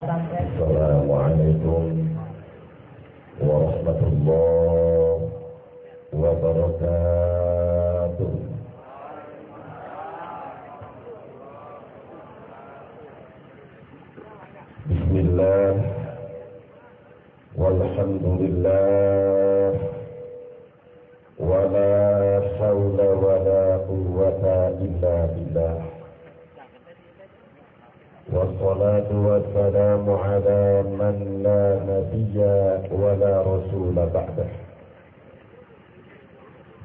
Assalamualaikum warahmatullahi wabarakatuh. Bismillah walhamdulillah wala hawla wala quwwata illa billah. Wassalatu wassalamu ala man la nabiyya wa la rasula ba'dah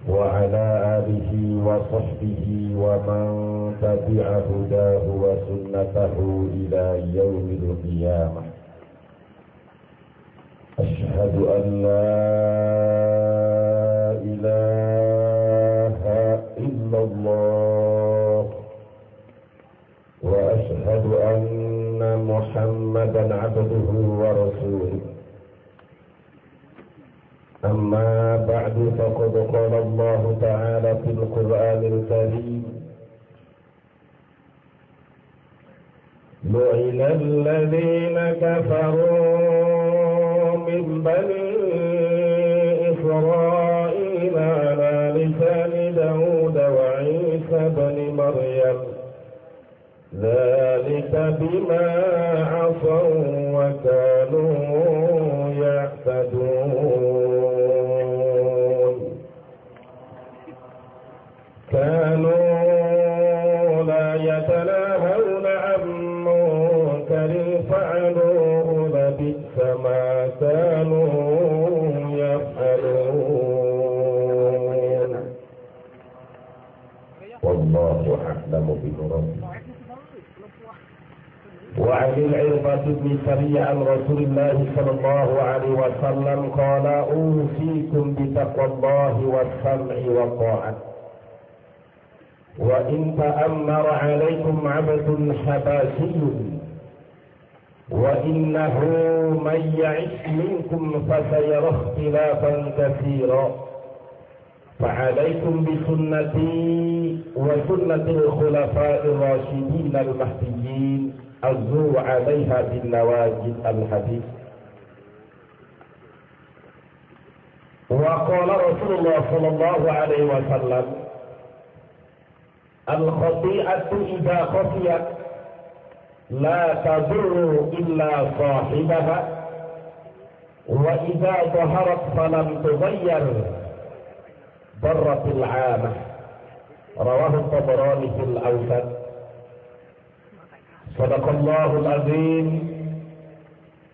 wa ala alihi wa sahbihi wa man tabi'a hudahu wa sunnatahu ila yaumil qiyamah. Ashhadu an la ilaha illallah wa ashhadu anna Muhammadan abduhu wa rasuluh. Amma ba'du, faqad qala Allah ta'ala fil Qur'anil Karim: lu'ina alladhina kafaru min bani Israil ala lisani Dawud wa Isa ibn Maryam ذلك بما عصوا وكانوا يعتدون كانوا لا يتناهون عن منكر فعلوه لبئس ما كانوا يفعلون والله أعلم بمراد. وعن العرباض بن سرية عن رسول الله صلى الله عليه وسلم قال: أوصيكم بتقوى الله والسمع والطاعة وإن تأمر عليكم عبد حبشي وإنه من يعش منكم فسيرى اختلافا كثيرا فعليكم بسنتي وسنة الخلفاء الراشدين المهديين عضوا عليها بالنواجذ. الحديث. وقال رسول الله صلى الله عليه وسلم: الخطيئة إذا خفيت لا تضر إلا صاحبها وإذا ظهرت فلم تغير ضرت العامة. رواه الطبراني في الأوسط. صدق الله العظيم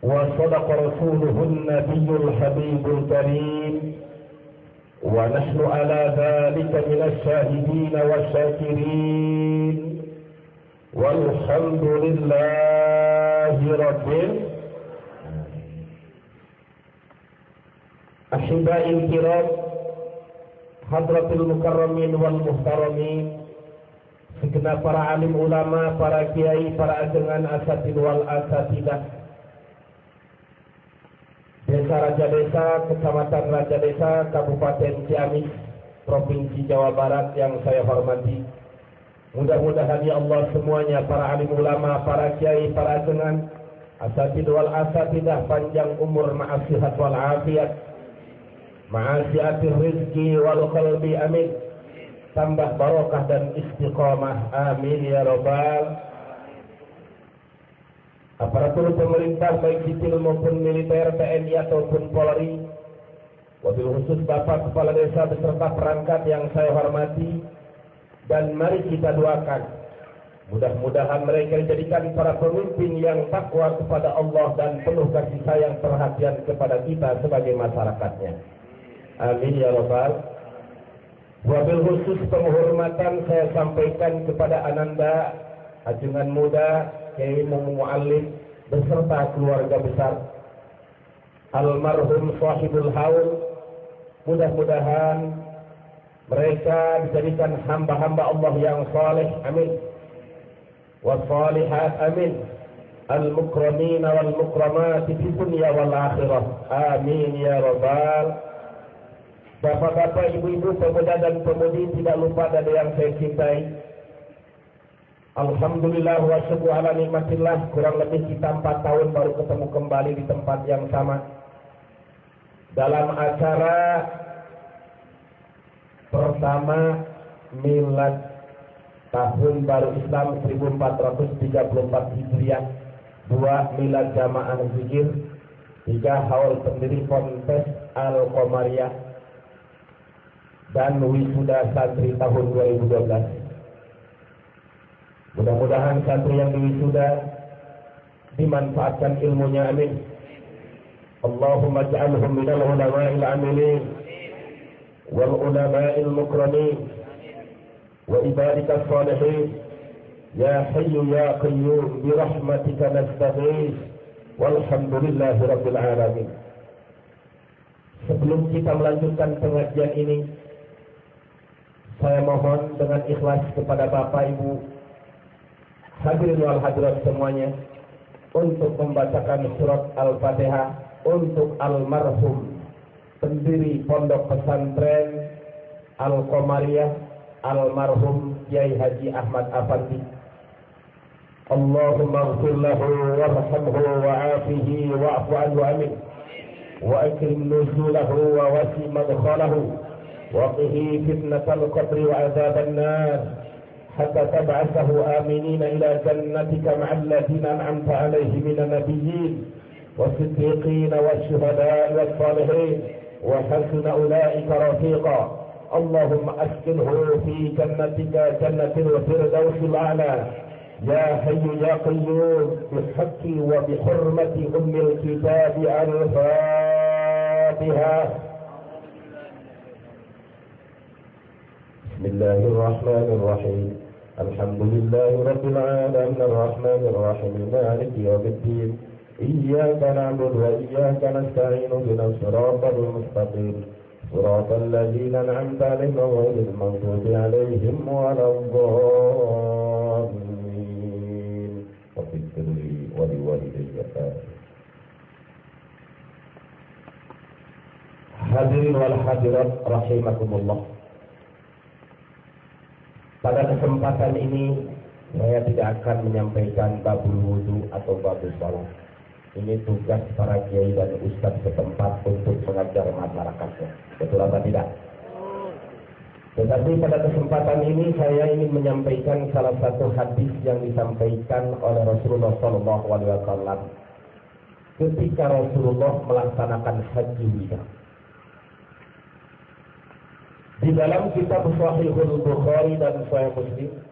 وصدق رسوله النبي الحبيب الكريم ونحن على ذلك من الشاهدين والشاكرين والحمد لله رب أحبائي الكرام hadratul mukarramin wal muhtaramin, segenap para alim ulama, para kiai, para ajengan asatid wal asatidah, Desa Raja Desa, Kecamatan Raja Desa, Kabupaten Ciamis, Provinsi Jawa Barat yang saya hormati. Mudah-mudahan ya Allah semuanya, para alim ulama, para kiai, para ajengan asatid wal asatidah, panjang umur, ma'asihat wal afiat, ma'asiatir rizki wal qalbi, amin. Tambah barokah dan istiqamah, amin ya rabbal. Aparatur pemerintah baik sipil maupun militer, TNI ataupun Polri, wabil khusus Bapak Kepala Desa beserta perangkat yang saya hormati, dan mari kita doakan mudah-mudahan mereka dijadikan para pemimpin yang takwa kepada Allah dan penuh kasih sayang perhatian kepada kita sebagai masyarakatnya. Amin ya rabbal. Wabil khusus penghormatan saya sampaikan kepada Ananda, ajengan muda, Kiai Mu'allim beserta keluarga besar almarhum sahibul haul. Mudah-mudahan mereka dijadikan hamba-hamba Allah yang saleh, amin. Wassalihat, amin. Al-mukramina wal mukramati fi dunya wal akhirah, amin ya rabbal. Bapak-bapak, ibu-ibu, pemuda dan pemudi, tidak lupa ada yang saya cintai. Alhamdulillah wa syukur ala nikmatillah, kurang lebih kita 4 tahun baru ketemu kembali di tempat yang sama dalam acara pertama milad tahun baru Islam 1434 Hijriah, 2 milad jamaah zikir, 3 haul pendiri Ponpes Al-Qomariyah, dan wisuda santri tahun 2012. Mudah-mudahan santri yang diwisuda dimanfaatkan ilmunya, amin. Allahumma ja'alhum minal ulama'il amilin wal ulama'il mukramin wa ibadika salihin ya hayyu ya qayyum bi rahmatika nastaghith walhamdulillahi rabbil alamin. Sebelum kita melanjutkan pengajian ini, saya mohon dengan ikhlas kepada Bapak Ibu hadirin wal hadirat semuanya untuk membacakan surat Al-Fatihah untuk almarhum pendiri Pondok Pesantren Al-Qomariyah, almarhum Kiai Haji Ahmad Afandi. Allahumma ighfir lahu warhamhu wa'afihi wa'fu anhu, amin. Wa akrim nuzulahu wa wasi madkhalahu wa qihi fitnatal qabri wa adzaban nar حتى تبعثه آمنين إلى جنتك مع الذين أنعمت عليهم من النبيين والصديقين والشهداء والصالحين وحسن أولئك رفيقا. اللهم أسكنه في جنتك جنة الفردوس الأعلى يا حي يا قيوم بحق وبحرمة أم الكتاب الفاتحة. بسم الله الرحمن الرحيم. الحمد لله رب العالمين الرحمن الرحيم مالك يوم الدين إياك نعبد وإياك نستعين اهدنا الصراط المستقيم صراط الذين أنعمت عليهم غير المغضوب عليهم ولا الضالين واغفر لي ولوالدي. Hadirin wal hadirat rahimakumullah. Pada kesempatan ini saya tidak akan menyampaikan babul wudu atau babul salat. Ini tugas para kiai dan ustaz setempat untuk mengajar masyarakatnya. Betul apa tidak? Tetapi pada kesempatan ini saya ingin menyampaikan salah satu hadis yang disampaikan oleh Rasulullah SAW ketika Rasulullah melaksanakan haji wida. Di dalam kitab Sahihul Bukhari dan Sahih Muslim,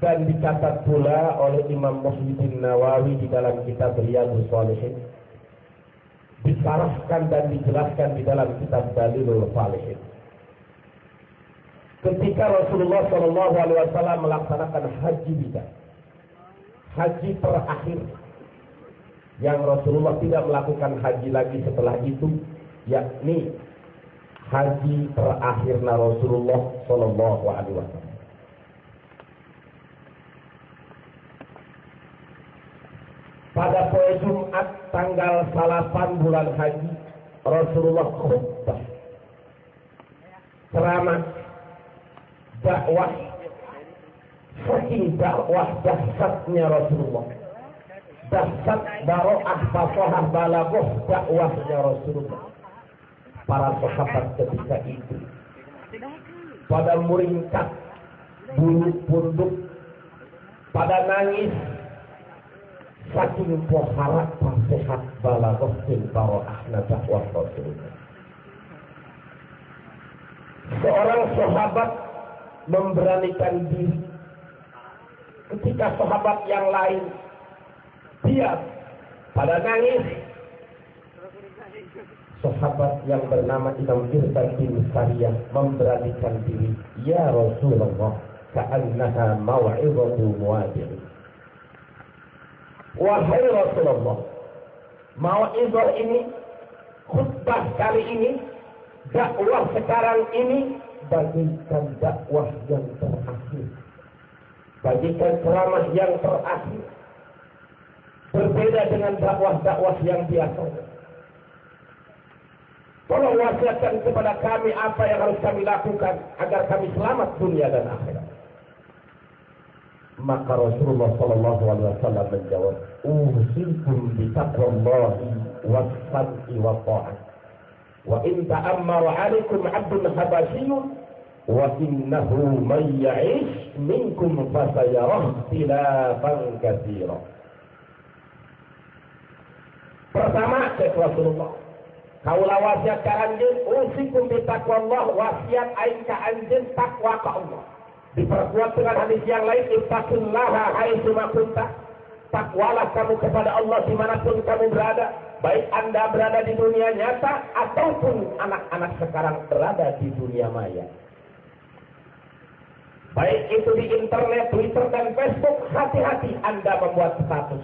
dan dicatat pula oleh Imam Muhyiddin Nawawi di dalam kitab Riyadhus Shalihin, disarahkan dan dijelaskan di dalam kitab Dalilul Falihin. Ketika Rasulullah SAW melaksanakan haji wida, haji terakhir yang Rasulullah tidak melakukan haji lagi setelah itu, yakni haji terakhirna Rasulullah Sallallahu Alaihi Wasallam. Pada poe Jumat tanggal 8 bulan haji, Rasulullah khutbah, ceramah, dakwah. Saking dakwah dahsyatnya Rasulullah, dahsyat baroah fasahah balaghah dakwahnya Rasulullah. Para sahabat ketika itu pada meringkat bulu punduk, pada nangis saking poharat nasihat balaghah sing baroahna dakwah Rasulullah. Seorang sahabat memberanikan diri ketika sahabat yang lain diam pada nangis. Sahabat yang bernama Imam Irbad bin Sariyah memberanikan diri, ya Rasulullah, ka'annaha maw'izatu muwadin. Wahai Rasulullah, mau'izah ini, khutbah kali ini, dakwah sekarang ini bagikan dakwah yang terakhir, bagikan ceramah yang terakhir, berbeda dengan dakwah-dakwah yang biasa. Tolong wasiatkan kepada kami apa yang harus kami lakukan agar kami selamat dunia dan akhirat. Maka Rasulullah sallallahu alaihi wasallam menjawab, "Usikum bi taqwallahi was-sam'i wa ta'ah. Wa in ta'ammara 'alaikum 'abdun habasyun wa innahu man ya'ish minkum fasayara ikhtilafan katsira." Pertama, kata Rasulullah, kaula wasiat ka anjeun, usikum bi taqwallah, wasiat aing ka anjeun takwa ka Allah. Diperkuat dengan hadis yang lain, ittaqillaha haitsu ma kunta. Takwalah kamu kepada Allah dimanapun kamu berada, baik Anda berada di dunia nyata ataupun anak-anak sekarang berada di dunia maya. Baik itu di internet, Twitter dan Facebook, hati-hati Anda membuat status.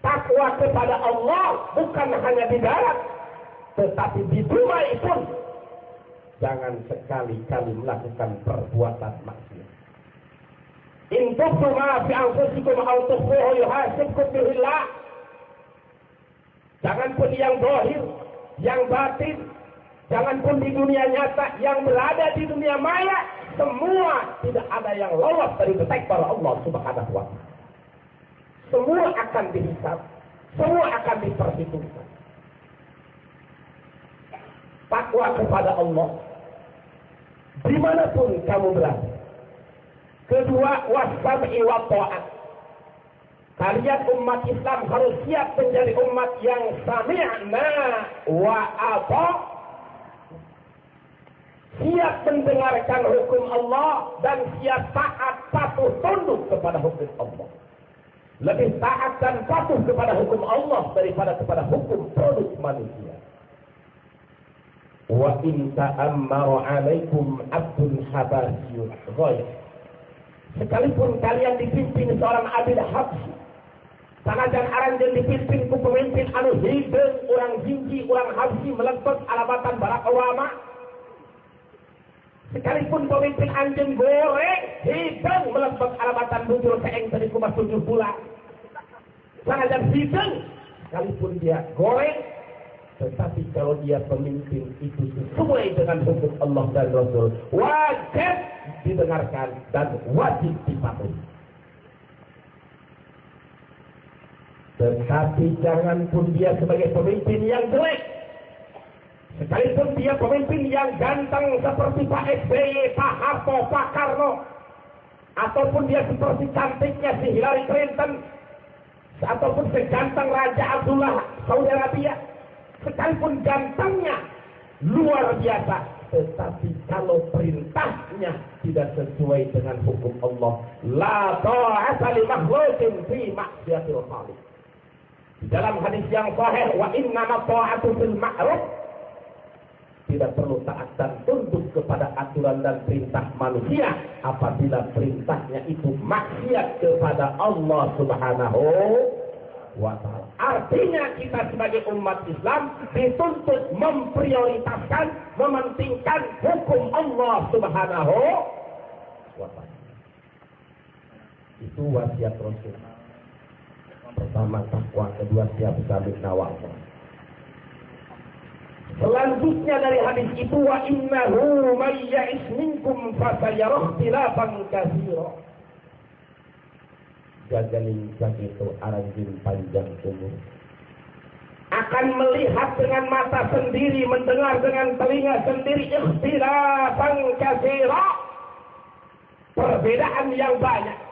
Takwa kepada Allah bukan hanya di darat, tetapi di dunia pun. Jangan sekali-kali melakukan perbuatan maksiat. In tubdu ma fi anfusikum aw tukhfuhu yuhasibkum bihillah. Jangan pun yang zahir, yang batin, jangan pun di dunia nyata, yang berada di dunia maya, semua tidak ada yang lolos dari detektor Allah Subhanahu wa taala. Semua akan dihisab, semua akan diperhitungkan. Takwa kepada Allah dimanapun kamu berada. Kedua, was-sam'i wa ta'at. Kalian umat Islam harus siap menjadi umat yang sami'na wa ata'. Siap mendengarkan hukum Allah dan siap taat patuh tunduk kepada hukum Allah. Lebih taat dan patuh kepada hukum Allah daripada kepada hukum produk manusia. Wa in ta'ammara 'alaikum 'abdun habasyun ghaib. Sekalipun kalian dipimpin seorang abid habsy, sanajan aranjeun dipimpin ku pemimpin anu hideung, urang jinji, urang habsy melebet alabatan Barack Obama. Sekalipun pemimpin anjeun goreng hideung melebet alabatan bujur keeng tadi kumas 7 bulan. Sanajan hideung, sekalipun dia goreng, tetapi kalau dia pemimpin itu sesuai dengan hukum Allah dan Rasul, wajib didengarkan dan wajib dipatuhi. Tetapi jangan pun dia sebagai pemimpin yang jelek, sekalipun dia pemimpin yang ganteng seperti Pak SBY, Pak Harto, Pak Karno, ataupun dia seperti cantiknya si Hillary Clinton, ataupun seganteng Raja Abdullah Saudi Arabia, sekalipun gantengnya luar biasa, tetapi kalau perintahnya tidak sesuai dengan hukum Allah, la ta'ata li makhluqin fi ma'siyatil khaliq. Di dalam hadis yang sahih, wa innama ta'atu fil ma'ruf, tidak perlu taat dan tunduk kepada aturan dan perintah manusia apabila perintahnya itu maksiat kepada Allah Subhanahu wa ta'ala. Artinya kita sebagai umat Islam dituntut memprioritaskan, mementingkan hukum Allah Subhanahu wa ta'ala. Itu wasiat Rasul. Pertama takwa, kedua siap sami'na wa ata'na. Selanjutnya dari hadis itu, wa innahu may ya'ish minkum fasayara ikhtilafan katsira. Jagaling begitu aranjin panjang umur akan melihat dengan mata sendiri, mendengar dengan telinga sendiri, ikhtilafan katsira, perbedaan yang banyak.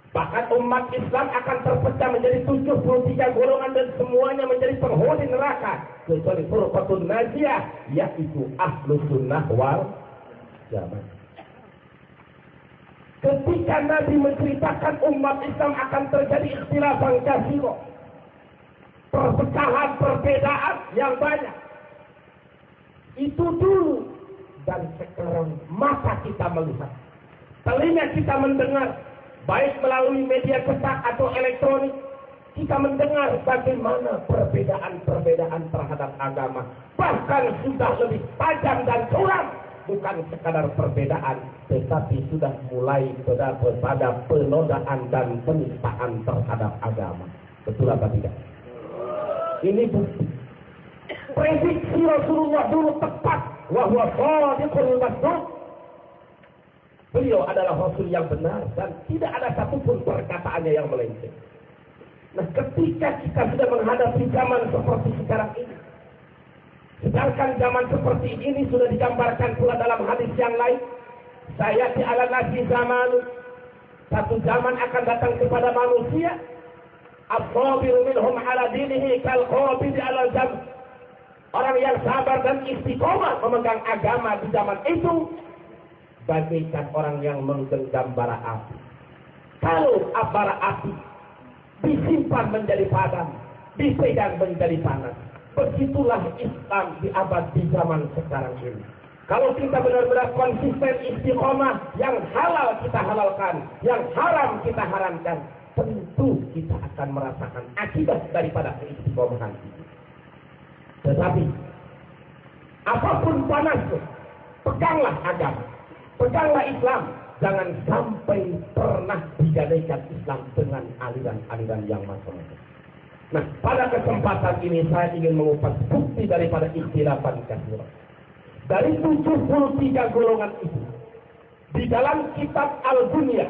Bahkan umat Islam akan terpecah menjadi 73 golongan dan semuanya menjadi penghuni neraka kecuali firqatun najiyah, yaitu ahlus sunnah wal jamaah. Ketika Nabi menceritakan umat Islam akan terjadi ikhtilafan katsira, perpecahan, perbedaan yang banyak, itu dulu. Dan sekarang mata kita melihat, telinga kita mendengar, baik melalui media cetak atau elektronik, kita mendengar bagaimana perbedaan-perbedaan terhadap agama, bahkan sudah lebih tajam dan curam. Bukan sekadar perbedaan, tetapi sudah mulai pada penodaan dan penistaan terhadap agama. Betul apa tidak? Ini bukti. Prediksi Rasulullah dulu tepat. Wa huwa shadiqul masduq. Beliau adalah Rasul yang benar dan tidak ada satupun perkataannya yang melenceng. Nah, ketika kita sudah menghadapi zaman seperti sekarang ini, sedangkan zaman seperti ini sudah digambarkan pula dalam hadis yang lain, saya di ala nasi zaman, satu zaman akan datang kepada manusia, as-sabiru minhum ala dinihi kal qabid ala jam. Orang yang sabar dan istiqomah memegang agama di zaman itu bagaikan orang yang menggenggam bara api. Kalau bara api disimpan menjadi padam, dipegang menjadi panas, begitulah Islam di abad di zaman sekarang ini. Kalau kita benar-benar konsisten istiqomah, yang halal kita halalkan, yang haram kita haramkan, tentu kita akan merasakan akibat daripada keistiqomahan itu. Tetapi apapun panasnya, peganglah agama, peganglah Islam. Jangan sampai pernah digadaikan Islam dengan aliran-aliran yang macam-macam. Nah, pada kesempatan ini saya ingin mengupas bukti daripada ikhtilafan katsira. Dari 73 golongan itu, di dalam kitab Al-Bunyah,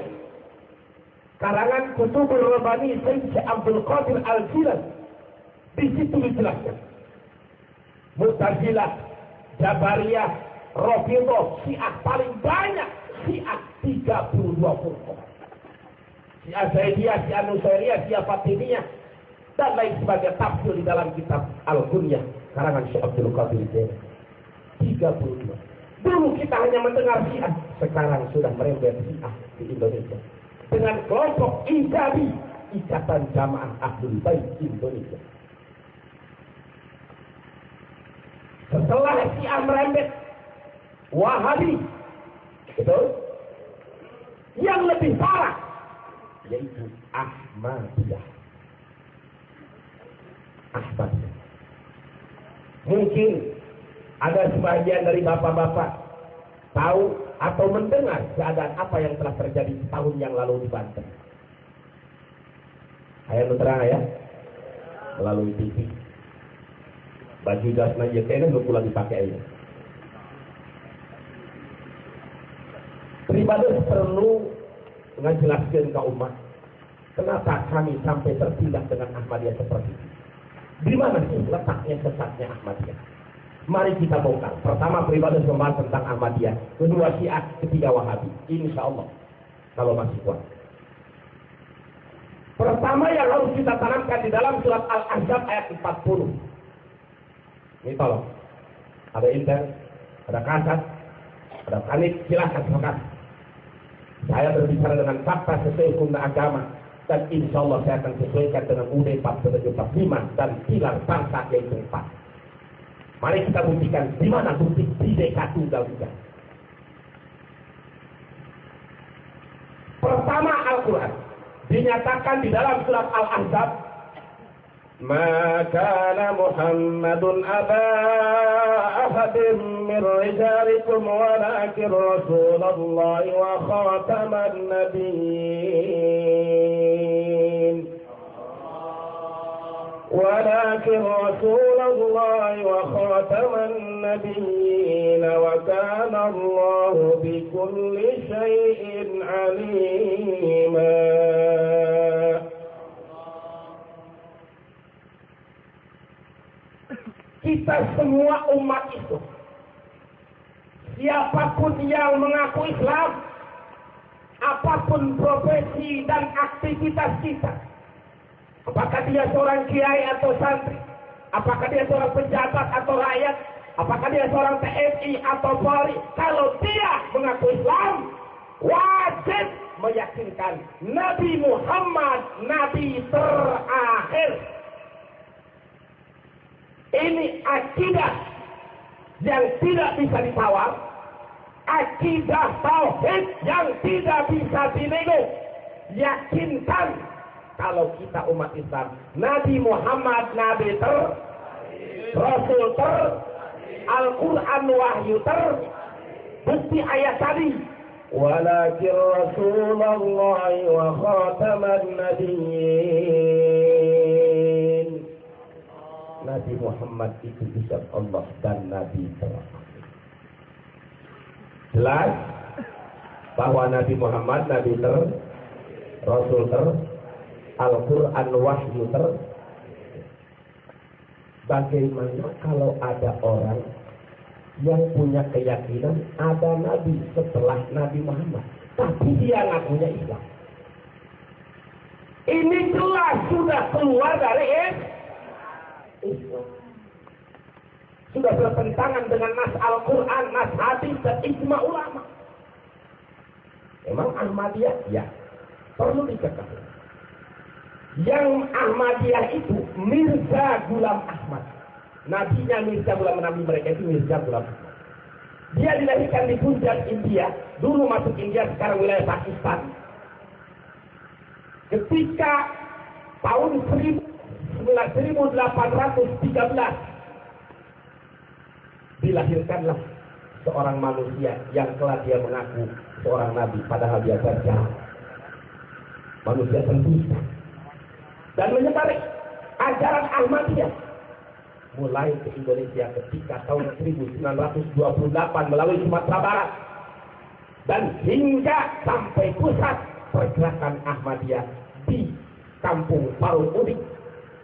karangan Kutubul Rabbani Syekh Abdul Qadir Al-Jilani, di situ dijelaskan Mu'tazilah, Jabariyah, Rafidhah, Syiah paling banyak, Syiah 32 furqah. Syiah Zaidiyah, Syiah Nusairiyah, Syiah Fatimiyah dan lain sebagainya tafsir di dalam kitab Al-Bunyah karangan Syekh Abdul Qadir Jilani. 32. Dulu kita hanya mendengar Syiah, sekarang sudah merembet Syiah di Indonesia dengan kelompok IJABI, Ikatan Jamaah Ahlul Bait Indonesia. Setelah Syiah merembet, Wahabi, betul? Yang lebih parah yaitu Ahmadiyah. Ahmadiyah. Mungkin ada sebagian dari bapak-bapak tahu atau mendengar keadaan apa yang telah terjadi setahun yang lalu di Banten. Saya terang ya, melalui TV. Baju dasna JTN lu pulang dipakai aja. Pribadi perlu menjelaskan ke umat kenapa kami sampai tertindak dengan Ahmadiyah seperti itu. Di mana sih letaknya sesatnya Ahmadiyah? Mari kita bongkar. Pertama, pribadi membahas tentang Ahmadiyah. Kedua, Syiah. Ketiga, Wahabi. Insya Allah, kalau masih kuat. Pertama yang harus kita tanamkan di dalam surat Al-Ahzab ayat 40. Ini tolong. Ada inter, ada kasat, ada kanit, silahkan sepakat. Saya berbicara dengan fakta sesuai hukum dan agama. Dan insya Allah saya akan sesuaikan dengan UUD 4745 dan pilar bangsa yaitu 4. Mari kita buktikan di mana bukti Bhinneka Tunggal Ika. Pertama, Al-Quran dinyatakan di dalam surat Al-Ahzab, "Ma kana Muhammadun aba ahadin min rijalikum walakin Rasulullah wa khataman nabiyyin." ولكن رسول الله وخاتم النبيين وكان الله بكل شيء عليما. Kita semua umat itu, siapapun yang mengaku Islam, apapun profesi dan aktivitas kita, apakah dia seorang kiai atau santri, apakah dia seorang pejabat atau rakyat, apakah dia seorang TNI atau Polri, kalau dia mengaku Islam, wajib meyakinkan Nabi Muhammad Nabi terakhir. Ini akidah yang tidak bisa ditawar, akidah tauhid yang tidak bisa dinego. Yakinkan kalau kita umat Islam, Nabi Muhammad Nabi Rasul Al-Quran wahyu bukti ayat tadi. Walakin Rasulullah wa khataman nabiyyin. Nabi Muhammad itu utusan Allah dan Nabi terakhir. Jelas? bahwa Nabi Muhammad Nabi Rasul Al-Quran wahyu Bagaimana kalau ada orang yang punya keyakinan ada Nabi setelah Nabi Muhammad, tapi dia ngakunya Islam? Ini jelas sudah keluar dari Islam. Sudah bertentangan dengan nas Al-Quran, nas hadis, dan ijma ulama. Memang Ahmadiyah, ya, perlu diketahui. Yang Ahmadiyah itu Mirza Ghulam Ahmad. Nabinya Mirza Ghulam, nabi mereka itu Mirza Ghulam Ahmad. Dia dilahirkan di Punjab, India. Dulu masuk India, sekarang wilayah Pakistan. Ketika tahun 1813 dilahirkanlah seorang manusia yang telah dia mengaku seorang nabi, padahal dia berjalan manusia pendusta dan menyebar ajaran Ahmadiyah mulai ke Indonesia ketika tahun 1928 melalui Sumatera Barat dan hingga sampai pusat pergerakan Ahmadiyah di Kampung Parung Udik,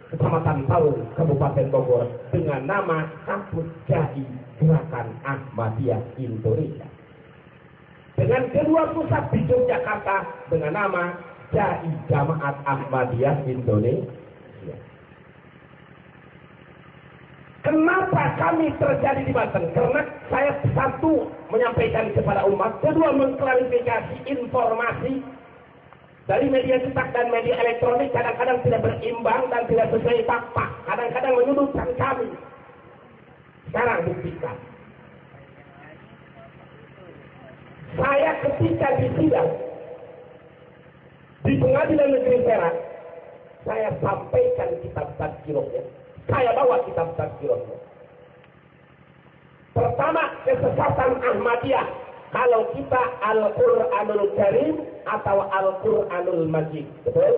Kecamatan Parung, Kabupaten Bogor, dengan nama Kampus Jai Gerakan Ahmadiyah Indonesia. Dengan kedua pusat di Yogyakarta dengan nama Jai Jamaat Ahmadiyah Indonesia. Kenapa kami terjadi di Banten? Karena saya satu menyampaikan kepada umat, kedua mengklarifikasi informasi dari media cetak dan media elektronik kadang-kadang tidak berimbang dan tidak sesuai fakta. Kadang-kadang menyudutkan kami. Sekarang buktikan. Saya ketika di sidang di Pengadilan Negeri Perak, saya sampaikan kitab tazkirahnya. Saya bawa kitab tazkirahnya. Pertama, kesesatan Ahmadiyah. Kalau kita Al-Quranul Karim atau Al-Quranul Majid, betul?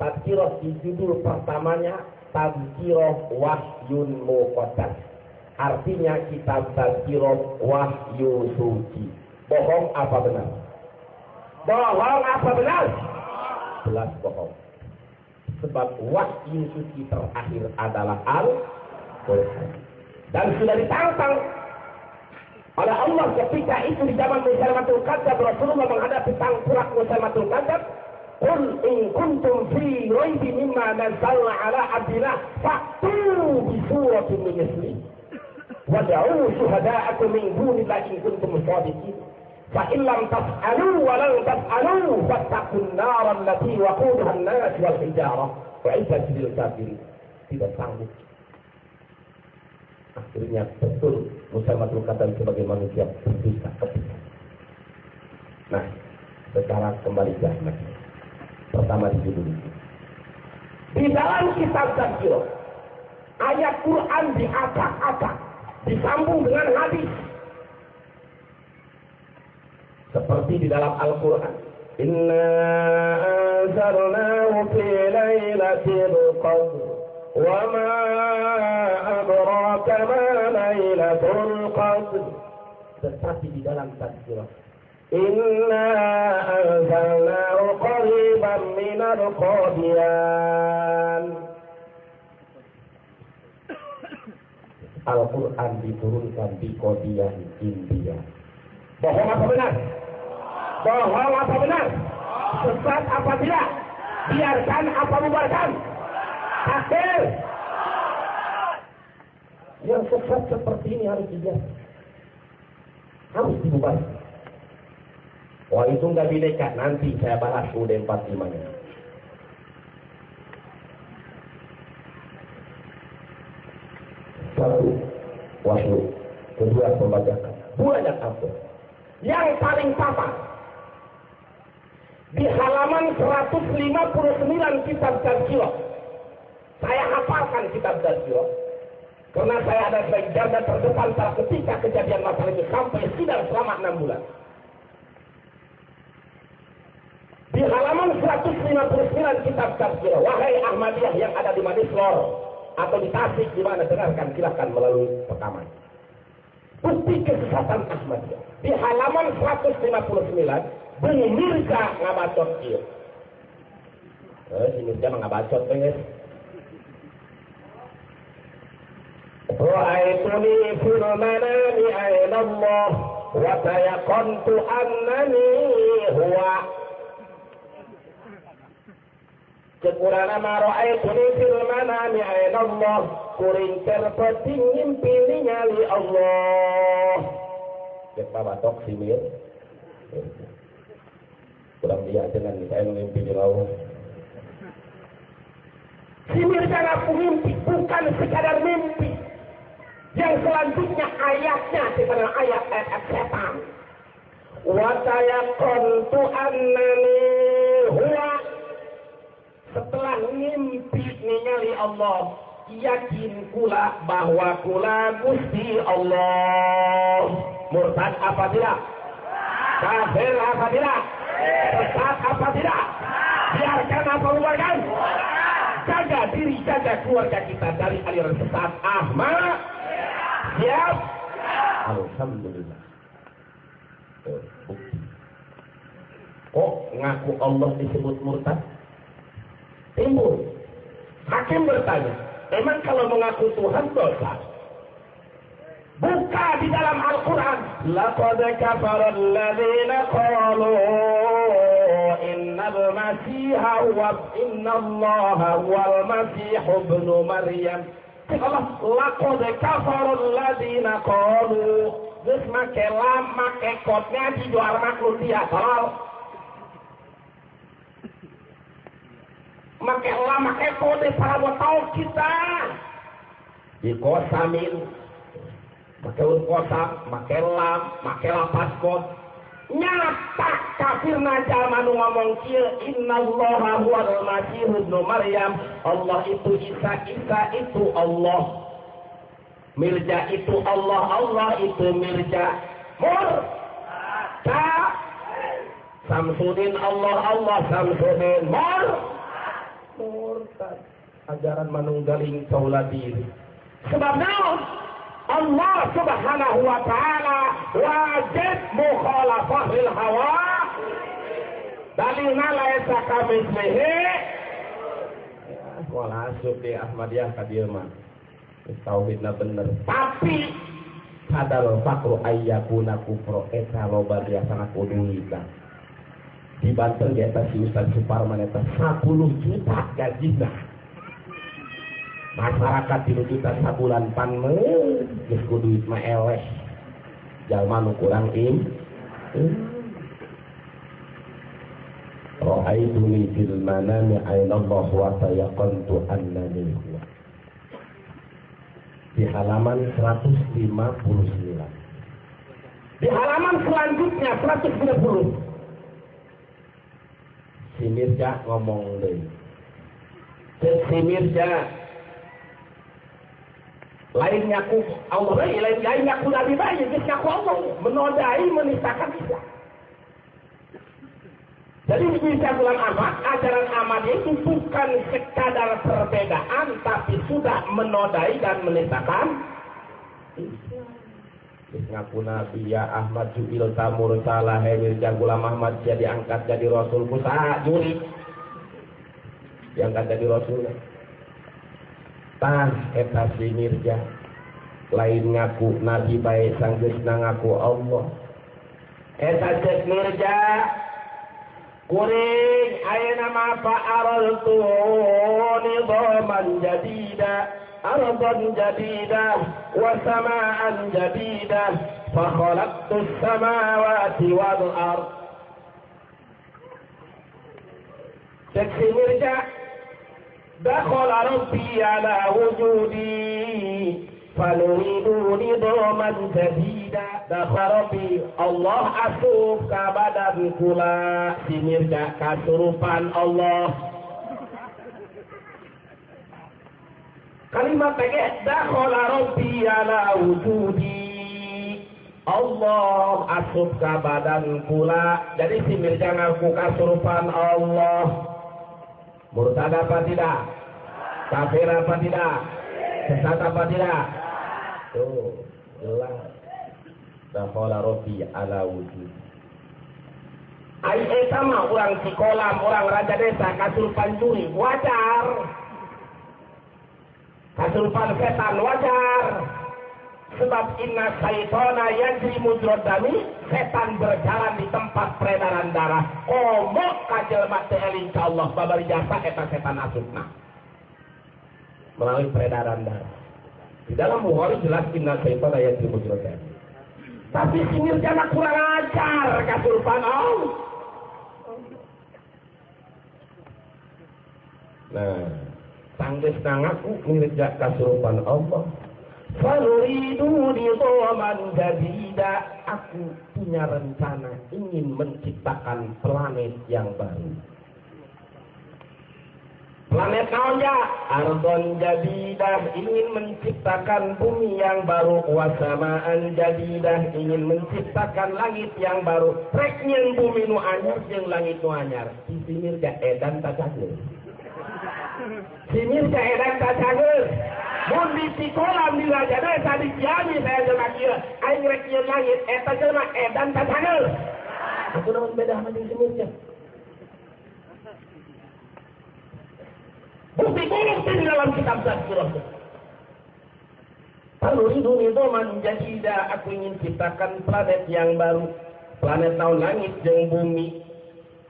Tazkirah di judul pertamanya Tazkirah Wahyun Muqaddas. Artinya kitab tazkirah wahyu suci. Bohong apa benar? Bohong apa benar? Jelas bohong. Sebab wahyu suci terakhir adalah Al-Quran. Dan sudah ditantang oleh Allah ketika itu di zaman Musailamatul Kadzdzab. Rasulullah menghadapi tangkurak Musailamatul Kadzdzab. Qul in kuntum fi raibin mimma nazzalna ala abdina fa'tu bi suratin min mislihi wad'u syuhada'akum min dunillahi in kuntum shadiqin fa in lam taf'alu wa lan taf'alu fattaqun nar allati waquduha an-nas wal hijarah wa'iddat lil kafirin. Tidak sanggup. Akhirnya betul Musailamatul Kadzdzab sebagai manusia berdosa ketika. Nah, sekarang kembali ke Ahmad. Pertama di judul ini. Di dalam kitab tazkirah, ayat Quran diacak-acak, disambung dengan hadis. Seperti di dalam Al-Quran. Inna anzalnahu fi lailatul qadr. Wa ma adraka ma lailatul qadr. Tetapi di dalam tazkirah, inna anzalnahu qariban minal qadiyan. Al-Quran diturunkan di Qadian, India. Bohong apa benar? Bohong apa benar? Sesat apa tidak? Biarkan apa bubarkan? Akhir. Yang sesat seperti ini harus dibiarkan, harus dibubarkan. Wah, itu nggak bineka. Nanti saya bahas UUD 45-nya. Satu, wahyu. Kedua, pembajakan. Banyak apa? Yang paling sama di halaman 159 kitab tazkirah. Saya hafalkan kitab tazkirah karena saya ada sebagai garda terdepan ketika kejadian masalah itu sampai sidang selama 6 bulan. Di halaman 159 kitab tazkirah, wahai Ahmadiyah yang ada di Madislor atau di Tasik, di mana dengarkan, silahkan melalui rekaman. bukti kesesatan Ahmadiyah. Di halaman 159, Bung Mirza ngabacot ieu. Si Mirza mah ngabacot guys. Ra'aituni fil manami aina Allah wa tayaqantu annani huwa. Cekurana ma ra'aituni fil manami aina Allah, kuring terpeting ngimpi ningali Allah. Cek babatok si Mir. Kurang dia dengan saya mengimpi di Allah. Si Mir jangan mimpi, bukan sekadar mimpi. Yang selanjutnya ayatnya sebenarnya ayat setan. Wa tayaqantu annani huwa. Setelah mimpi ningali Allah, yakin kula bahwa kula Gusti Allah. Murtad apa tidak? Kafir apa tidak? Sesat apa tidak? Biarkan apa bubarkan? Jaga diri, jaga keluarga kita dari aliran sesat. Ahmad siap? Alhamdulillah. Kok ngaku Allah disebut murtad? Timbul. Hakim bertanya, emang kalau mengaku Tuhan dosa? Buka di dalam Al-Quran. Laqad kafara alladhina qalu innal masiha innallaha huwal masihu ibnu Maryam. Allah, laqad kafara alladhina qalu. Geus make lam make kodnya di jual maklum dia tolol. Make lam make kode para tahu kita. Di kosamin make kosam, make lam, make lapas kod. Nyata kafirna jalma nu ngomong kieu innallaha huwal masihu ibnu Maryam. Allah itu Isa, Isa itu Allah. Mirja itu Allah, Allah itu Mirja. Murtad. Samsudin Allah, Allah Samsudin. Murtad. Ajaran manunggaling kaula diri. Sebabnya Allah Subhanahu wa ta'ala wajib mukhalafahil hawa. Dalilna laisa kamitslihi. Wala asuk di Ahmadiyah ka dieu mah. Tauhidna bener. Tapi kadal fakru ayyakuna kufro eta loba dia sangat kuduita. Di Banten di atas si Ustaz Suparman eta 10 juta gajina. Masyarakat 3 juta sabulan pan geus kuduit mah eleh. Jalma nu kurang Ra'aituni fil manami aina Allah wa tayaqantu annani huwa. Di halaman 159. Di halaman selanjutnya 130. Si Mirja ngomong deui. Si Mirja lain nyaku Allah bae, lain nyaku Nabi bae, geus nyaku Allah, menodai menistakan Islam. Jadi bisa bilang Ahmad, ajaran Ahmad itu bukan sekadar perbedaan, tapi sudah menodai dan menistakan Islam. Ngaku Nabi ya Ahmad ju'il tamur salah Mirja Gulam Ahmad jadi angkat jadi Rasul kusaha juri. Diangkat jadi Rasul. Tah eta si Mirja lain ngaku Nabi bae sanggeusna ngaku Allah. Eta cek Mirja kuring ayeuna ma fa'araltu nidaman jadida ardan jadida wa sama'an jadida fa khalaqtu as-samawati wal ard. Cek si Mirja dakhala rabbi ala wujudi faluridu nidaman jadida. Dakhala rabbi Allah asup ka badan kula. Si Mirja kasurupan Allah. Kalimat tege dakhala rabbi ala wujudi Allah asup ka badan kula. Jadi si Mirja ngaku kasurupan Allah. Murtad apa tidak? Kafir apa tidak? Sesat apa tidak? Tuh, jelas. dakhala Rabbi ala wujud. Ai eta mah urang Cikolam, urang raja desa kasurupan curi wajar. Kasurupan setan wajar. Sebab inna syaitana yajri mujrad dami, setan berjalan di tempat peredaran darah. Omok ka jelema teh eling ka Allah babari jasa eta setan asupna. Melalui peredaran darah. Di dalam Bukhari jelas inna syaitana yajri mujrad dami. Tapi si Mirjana kurang ajar kasurupan Allah. Nah, tangges nangaku mirja kasurupan Allah. Faluridu ditoman jadida. Aku punya rencana ingin menciptakan planet yang baru. Planet naonja? Ardon jadidah, ingin menciptakan bumi yang baru. Wasamaan jadidah, ingin menciptakan langit yang baru. Rek nyeun bumi nu anyar jeung langit nu anyar. Sisimir ka edan tacageus. Simir ka edan tacageus. Mun di Cikolam di Raja Desa di Ciamis saya jelema kieu, aing rek nyeun langit eta jelema edan tacageus. Aku naon beda sama jeung simir teh? Bukti-bukti di dalam kitab Tazkirah. Faluridu nidoman jadida, aku ingin ciptakan planet yang baru. Planet naon langit jeung bumi.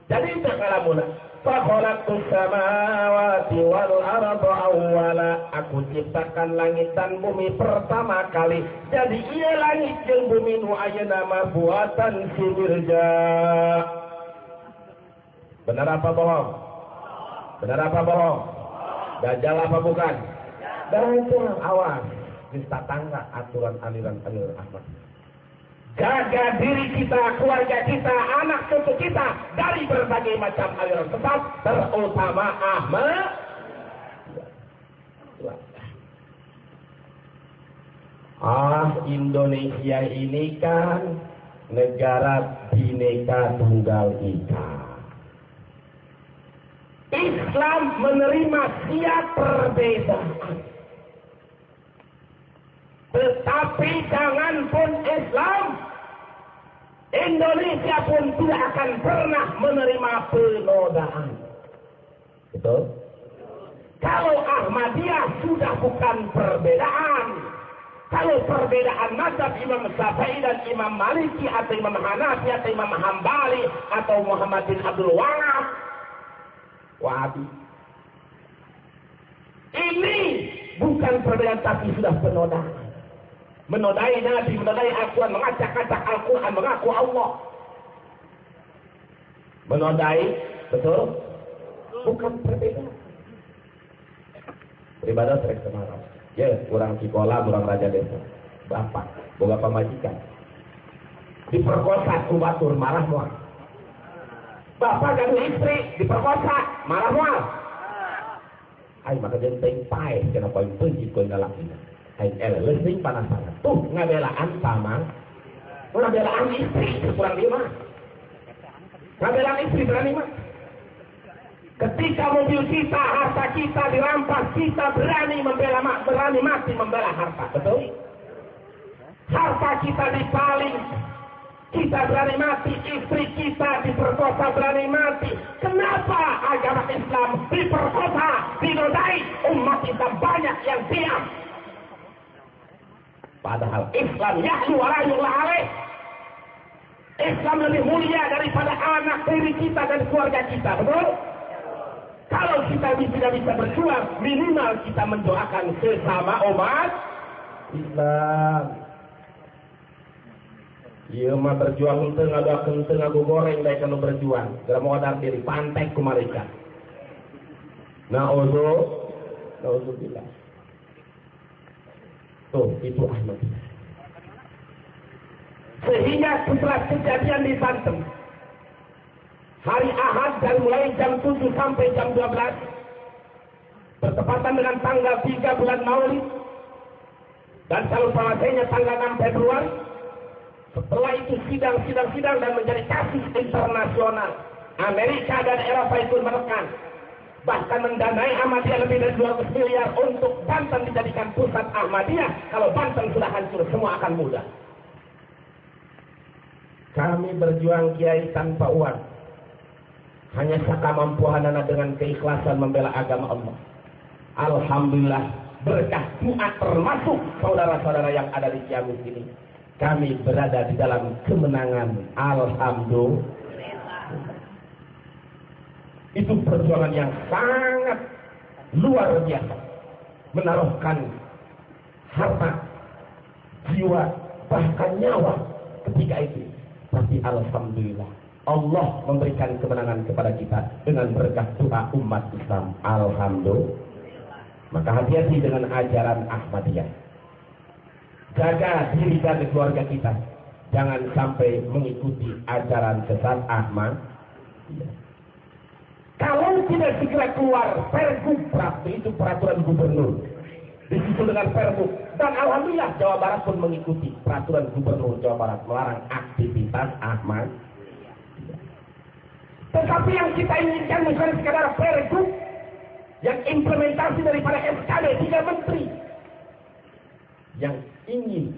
Jadi itu kalamuna. Fakhalaqtus samawati wal arda awwala. Aku ciptakan langit dan bumi pertama kali. Jadi ieu langit jeung bumi nu ayeuna mah buatan si Mirja. Benar apa bohong? Benar apa bohong? Dajjal apa bukan? Dajjal, awas. Di tetangga aturan aliran Ahmad. Jaga diri kita, keluarga kita, anak cucu kita dari berbagai macam aliran sesat, terutama Ahmad. Indonesia ini kan negara Bhinneka Tunggal Ika. Islam menerima siap perbedaan. Tetapi jangan pun Islam, Indonesia pun tidak akan pernah menerima penodaan. Betul? Kalau Ahmadiyah sudah bukan perbedaan. Kalau perbedaan mazhab Imam Syafi'i dan Imam Maliki atau Imam Hanafi atau Imam Hambali atau Muhammad bin Abdul Wahab, Wahabi. Ini bukan perbedaan tapi sudah penodaan. Menodai Nabi, menodai Al-Quran, mengacak-acak Al-Quran, mengaku Allah. Menodai, betul? Bukan perbedaan. Beribadah sering semarang. Ya, kurang Cikolam, kurang Raja Desa. Bapak, boga pamajikan. Diperkosa, kubatur, marah mual. Bapak dan istri diperkosa, marah mual. Ay, maka jenteng pae, kenapa itu jikoy ngalaki. Ay, lesing panas-panas. Tuh, ngabelaan pamang. Ngabelaan istri, kurang lima. Ngabelaan istri, berani mah. Ketika mobil kita, harta kita dirampas, kita berani membela, berani mati membela harta. Betul? Harta kita dipaling, kita berani mati, istri kita diperkosa berani mati. Kenapa agama Islam diperkosa, dinodai, umat kita banyak yang diam? Padahal Islam ya'lu wa la yu'la alaih. Islam lebih mulia daripada anak diri kita dan keluarga kita, betul? Kalau kita tidak bisa berjuang, minimal kita mendoakan sesama umat Islam. Iya mah berjuang ente ngadoakeun ente ngago goreng bae kana berjuang. Gara modal diri pantek ku malaikat. Nauzubillah. Tuh, itu Ahmad. Sehingga setelah kejadian di Banten, hari Ahad dan mulai jam 7 sampai jam 12, bertepatan dengan tanggal 3 bulan Maulid, dan calon pengantinnya tanggal 6 Februari. Setelah itu sidang dan menjadi kasus internasional. Amerika dan Eropa itu menekan, bahkan mendanai Ahmadiyah lebih dari 200 miliar untuk Banten dijadikan pusat Ahmadiyah. Kalau Banten sudah hancur, semua akan mudah. Kami berjuang kiai tanpa uang. Hanya sakamampuanana dengan keikhlasan membela agama Allah. Alhamdulillah berkah doa termasuk saudara-saudara yang ada di Ciamis ini. Kami berada di dalam kemenangan. Alhamdulillah. Itu perjuangan yang sangat luar biasa. Menaruhkan harta, jiwa, bahkan nyawa ketika itu. Tapi alhamdulillah Allah memberikan kemenangan kepada kita dengan berkah doa umat Islam. Alhamdulillah. Maka hati-hati dengan ajaran Ahmadiyah. Jaga diri dan keluarga kita. Jangan sampai mengikuti ajaran sesat Ahmadiyah. Kalau tidak segera keluar Pergub, itu peraturan gubernur, disusul dengan Pergub, dan alhamdulillah Jawa Barat pun mengikuti peraturan gubernur Jawa Barat melarang aktivitas Ahmad. Tetapi yang kita inginkan bukan sekadar Pergub, yang implementasi daripada SKD 3 menteri yang ingin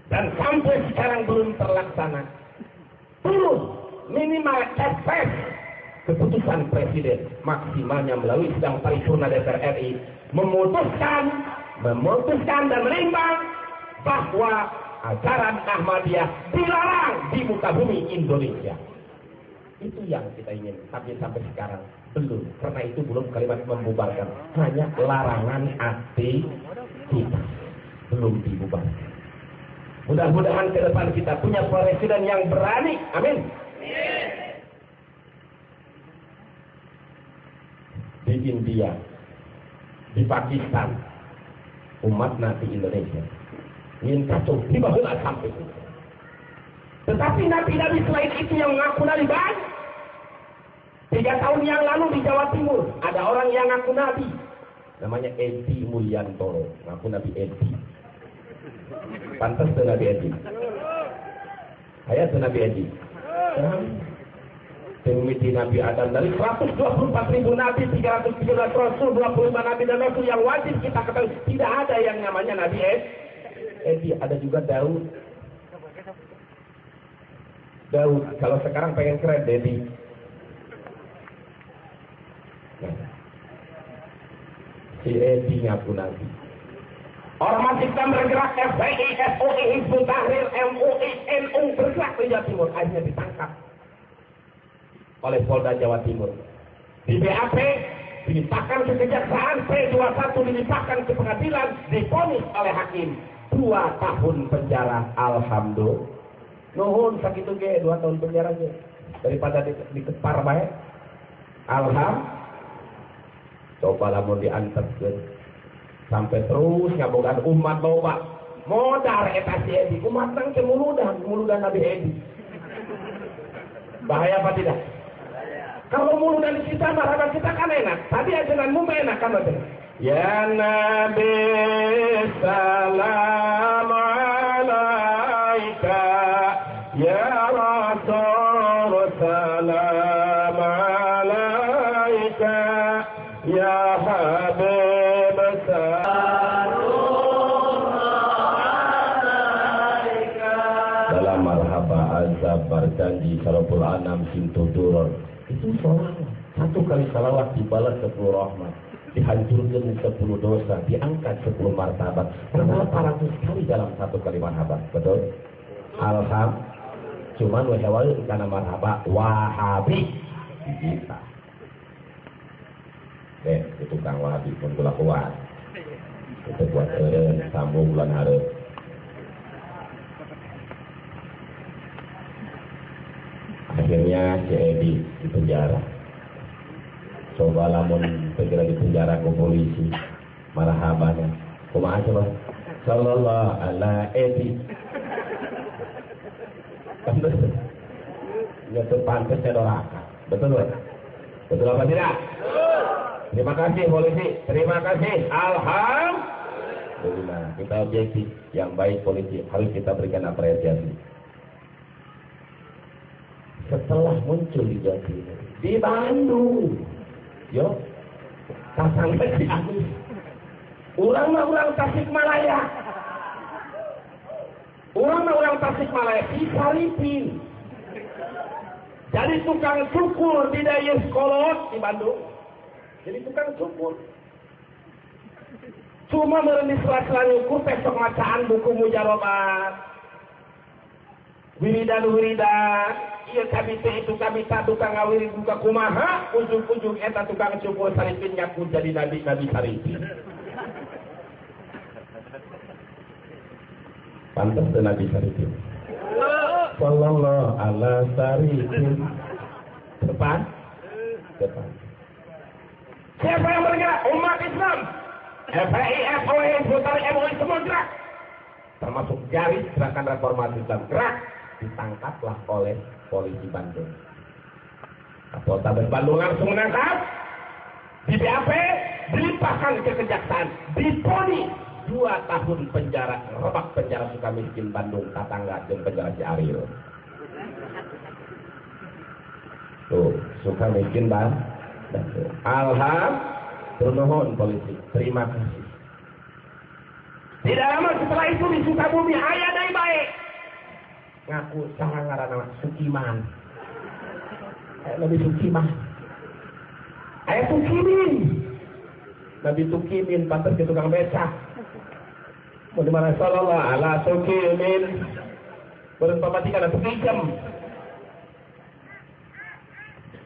dan sampai sekarang belum terlaksana. Belum minimal efek keputusan presiden maksimalnya melalui sidang paripurna DPR RI memutuskan dan menimbang bahwa ajaran Ahmadiyah dilarang di muka bumi Indonesia. Itu yang kita ingin, tapi sampai sekarang belum. Karena itu belum kalimat membubarkan, hanya larangan aktivitas, belum dibubarkan. Mudah-mudahan ke depan kita punya presiden yang berani. Amin. Di India, di Pakistan, umat Nabi Indonesia ingin kacau, dibawa sampai itu. Tetapi nabi-nabi selain itu yang mengaku nabi banyak. 3 tahun yang lalu di Jawa Timur ada orang yang ngaku nabi, namanya Edi Mulyantoro, ngaku nabi Edi. Pantas tuh Nabi Edi. Ayat tuh Nabi Edi. Temiti Nabi Adam dari 124.000 Nabi, 317 Rasul, 25 Nabi dan Rasul yang wajib kita ketahui. Tidak ada yang namanya Nabi Edi. Ada juga Daud. Kalau sekarang pengen keren Dedi. Si Edi ngaku Nabi. Ormas Islam bergerak, FPI, FUI, Hizbut Tahrir, MUI, NU bergerak di Jawa Timur. Akhirnya ditangkap oleh Polda Jawa Timur. Di BAP dilimpahkan ke kejaksaan, P21 dilimpahkan ke pengadilan, divonis oleh hakim 2 tahun penjara. Alhamdulillah. Nuhun sakitu ge 2 tahun penjara ge daripada dikepar bae. Alhamdulillah. Coba lamun dianterkeun sampai terus ngabogaan umat loba modar eta si Edi. Umat nang teh muludan Nabi Edi. Bahaya apa tidak? Kalau mulu dari kita, marhaban kita kan enak. Tadi ajaranmu enak kan ada. Ya Nabi salam alaika, ya Rasul salam alaika, ya Habib salam alaika. Dalam marhaba azab berjanji salaful anam sintu durur. Itu salawat. 1 kali salawat dibalas 10 rahmat, dihancurkan 10 dosa, diangkat 10 martabat. Berapa ratus kali dalam 1 kali marhabat, betul? Alhamdulillah. Cuman wahawal karena marhabat wahabi kita. Itu kang wahabi pun kula kuat. Itu buat sambung bulan hareup. Akhirnya si Edi di penjara. Coba lamun segera di penjara ke polisi, marhaban. Kumaha coba? Sallallahu ala Edi. Kan betul. Ya pantasnya doraka. Betul kan? Betul apa tidak? Terima kasih polisi. Terima kasih. Alhamdulillah. Kita objektif yang baik polisi harus kita berikan apresiasi. Setelah muncul di Jawa Timur, di Bandung, yo, tak sampai di Agus, ulang Tasikmalaya, Orang Tasikmalaya Saripin. Jadi tukang cukur di daya sekolah di Bandung. Jadi tukang cukur. Cuma merenis sela-sela nyukur besok macaan buku mujarobat. Wiridan. Iya kabite itu kabita tukang ngawirin buka kumaha. Ujung-ujung eta tukang cukur Saripin nyaku jadi Nabi Saripin. Pantas dan Nabi Saripin. Sallallahu ala Saripin. Depan. Siapa yang bergerak? Umat Islam. FPI, FOI, Putari, MOI semua gerak. Termasuk garis gerakan reformasi Islam gerak. Ditangkaplah oleh polisi Bandung. Kapolres Bandung langsung menangkap. Di BAP dilimpahkan ke kejaksaan. Diponis 2 tahun penjara, rebak penjara Sukamiskin Bandung, Tatangga dan penjara Ciaril. Tuh, Sukamiskin Bandung. Alhamdulillah polisi, terima kasih. Tidak lama setelah itu di Sukabumi aya dari baik. Ngaku salah ngaranna Sukiman. Nabi Sukiman. Aya Sukimin. Nabi Sukimin pantas ke tukang becak. Mau dimana sallallahu ala Sukimin. Berapa matikan atau pinjam.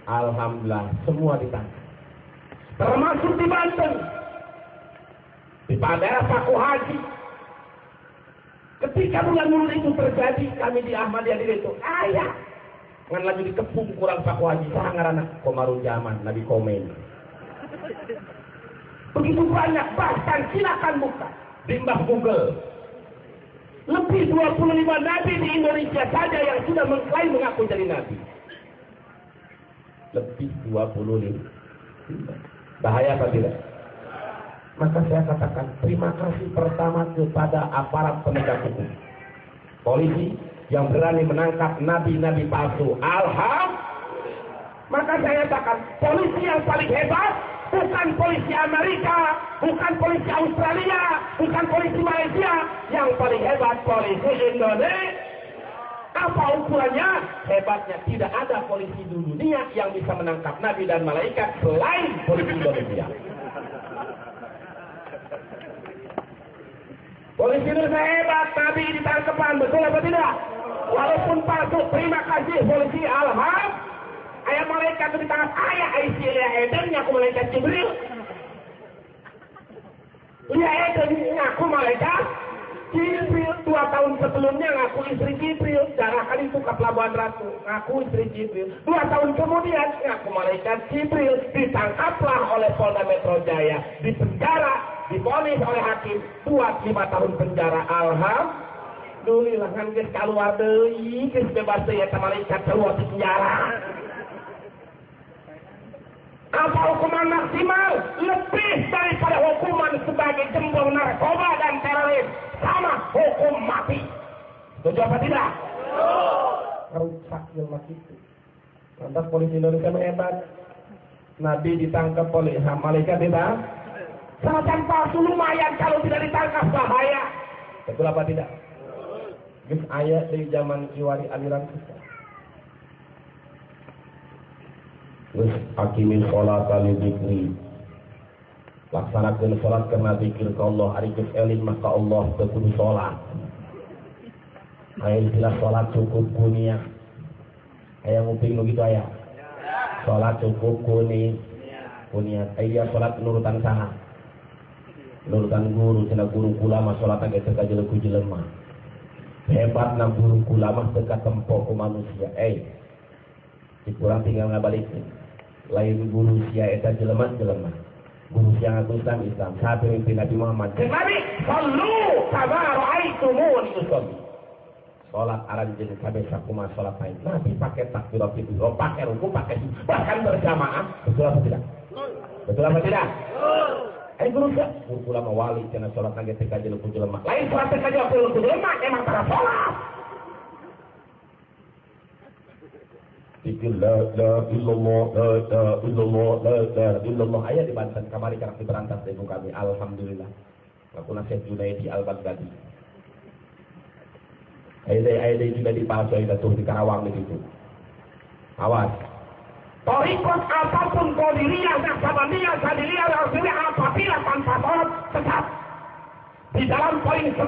Alhamdulillah semua ditangkap. Termasuk di Banten. Di daerah Paku Haji. Ketika bulan Mulud itu terjadi, kami di Ahmadiyah itu ayah. Ngan lagi dikepung kurang Paku Haji. Sangarana Komarun Zaman, Nabi Komen. Begitu banyak, bahkan silakan buka. Di Mbah Google. Lebih 25 Nabi di Indonesia saja yang sudah mengklaim mengaku jadi Nabi. Lebih 25. Bahaya apa tidak? Maka saya katakan terima kasih pertama kepada aparat penegak hukum. Polisi yang berani menangkap nabi-nabi palsu. Maka saya katakan polisi yang paling hebat bukan polisi Amerika, bukan polisi Australia, bukan polisi Malaysia. Yang paling hebat polisi Indonesia. Apa ukurannya? Hebatnya tidak ada polisi di dunia yang bisa menangkap nabi dan malaikat selain polisi Indonesia. Polisi Indonesia hebat, nabi ditangkapan, betul apa tidak? Walaupun palsu, terima kasih polisi. Alhamdulillah. Ayah malaikat itu ditangkap, ayah Aisyah Eden ngaku malaikat Jibril. Lia Eden ngaku malaikat Jibril. 2 tahun sebelumnya ngaku istri Jibril. Darahkan itu ke Pelabuhan Ratu, ngaku istri Jibril. 2 tahun kemudian ngaku malaikat Jibril. Ditangkaplah oleh Polda Metro Jaya, dipenjara, divonis oleh hakim 5 tahun penjara. Alhamdulillah kan geus kaluar deui, geus bebas deui eta malaikat keluar di penjara. Apa hukuman maksimal? Lebih daripada hukuman sebagai jembung narkoba dan teroris. Sama hukum mati. Setuju apa tidak? Rusak ilmu itu. Lantas polisi Indonesia hebat. Nabi ditangkap oleh malaikat tidak? Semacam palsu lumayan, kalau tidak ditangkap bahaya. Betul apa tidak? Gus ayat dari zaman Iwari aliran kita. Gus akimin sholat kali dikri. Laksanakan sholat karena zikir ke Allah. Hari Gus eling maka Allah berkudu sholat. Ayat istilah sholat cukup kunia. Ayat nguping begitu ayat. Sholat cukup kunia. Ayat sholat nurutan saha. Nurutan guru, cina guru kulama sholat agak teka jeleku jelema. Hebat na guru kulama teka tempo ku manusia. Dikurang tinggal ngabalikin. Lain guru sia eta jelema. Guru sia ngaku Islam. Saat pemimpin Nabi Muhammad. Nabi, sallu kama ra'aitumuni usolli. Sholat aranjeun kabeh sakumaha sholat lain. Nabi pakai takbiratul ihram, pakai ruku, pakai bahkan berjamaah. Betul apa tidak? Betul apa tidak? Guru sia, guru ulama wali cenah sholat nage teh ka jelema jelema. Lain sholat teh ka jelema emang para sholat. Zikir la illallah, la illallah, la illallah. Ayat di Banten kamari karak diberantas dari kami. Alhamdulillah. Aku nasihat Junaidi Al-Baghdadi. Aida juga dipalsu itu tuh di Karawang begitu. Awas. Torikot apapun Qadiriyah, Naqsabandiyah, Sadiliyah, Rasuliyah, apabila tanpa sholat tetap di dalam poin 9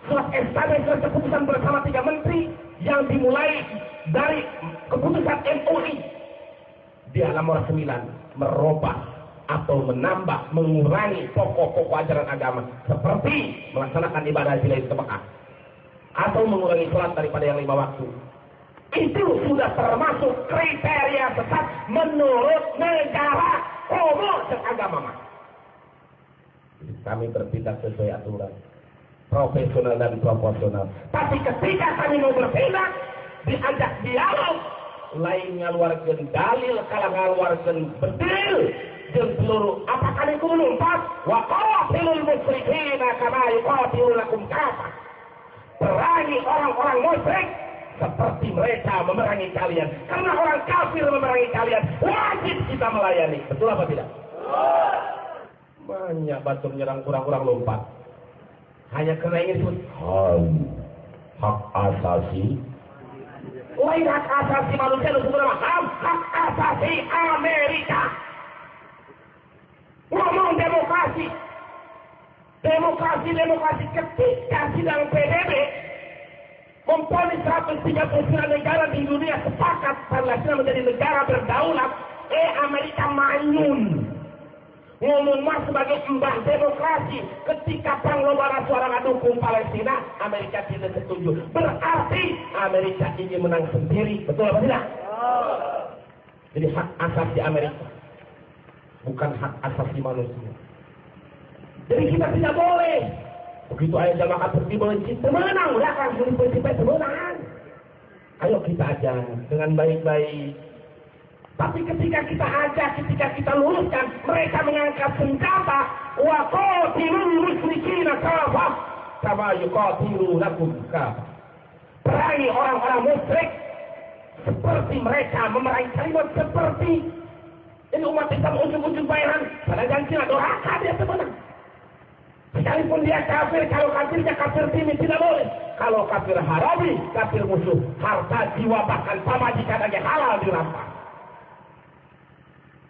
surat SKB, surat keputusan bersama 3 menteri yang dimulai dari keputusan MUI di halaman 9 merubah atau menambah, mengurangi pokok-pokok ajaran agama seperti melaksanakan ibadah di lain Mekah atau mengurangi sholat daripada yang 5 waktu. Itu sudah termasuk kriteria sesat menurut negara umum dan agama. Kami bertindak sesuai aturan, profesional dan proporsional. Tapi ketika kami mau bertindak, diajak dialog, lain ngaluarkeun dalil, kalau ngaluarkeun bedil jeung peluru. Apa kami kudu numpas? Wa qatilul musyrikina kama yuqatilunakum kafah. Perangi orang-orang musyrik seperti mereka memerangi kalian. Karena orang kafir memerangi kalian, wajib kita melayani. Betul apa tidak? Banyak batu menyerang kurang-kurang lompat. Hanya karena ingin disebut hak asasi. Lain hak asasi manusia itu sebenarnya hak asasi Amerika. Ngomong demokrasi. Demokrasi ketika sidang PBB memponis 139 negara di dunia sepakat Palestina menjadi negara berdaulat, Amerika manyun. Ngomong mas sebagai embah demokrasi, ketika Panglobara suara dukung Palestina, Amerika tidak setuju. Berarti Amerika ingin menang sendiri, betul apa tidak? Jadi hak asasi Amerika, bukan hak asasi manusia. Jadi kita tidak boleh begitu ayat jamaah seperti benci temenang, udah kan benci temenang. Ayo kita aja dengan baik-baik. Tapi ketika kita ajak, ketika kita luruskan, mereka mengangkat senjata. Wa qatilul musyrikina kafah kama yuqatilunakum kafah. Perangi orang-orang musyrik seperti mereka memerangi kalimat seperti ini umat Islam ujung-ujung bayaran. Pada janjinya doakan dia temenang. Sekalipun dia kafir, kalau kafirnya kafir timid tidak boleh. Kalau kafir harabi, kafir musuh, harta jiwa bahkan pamajikan lagi halal dirampas.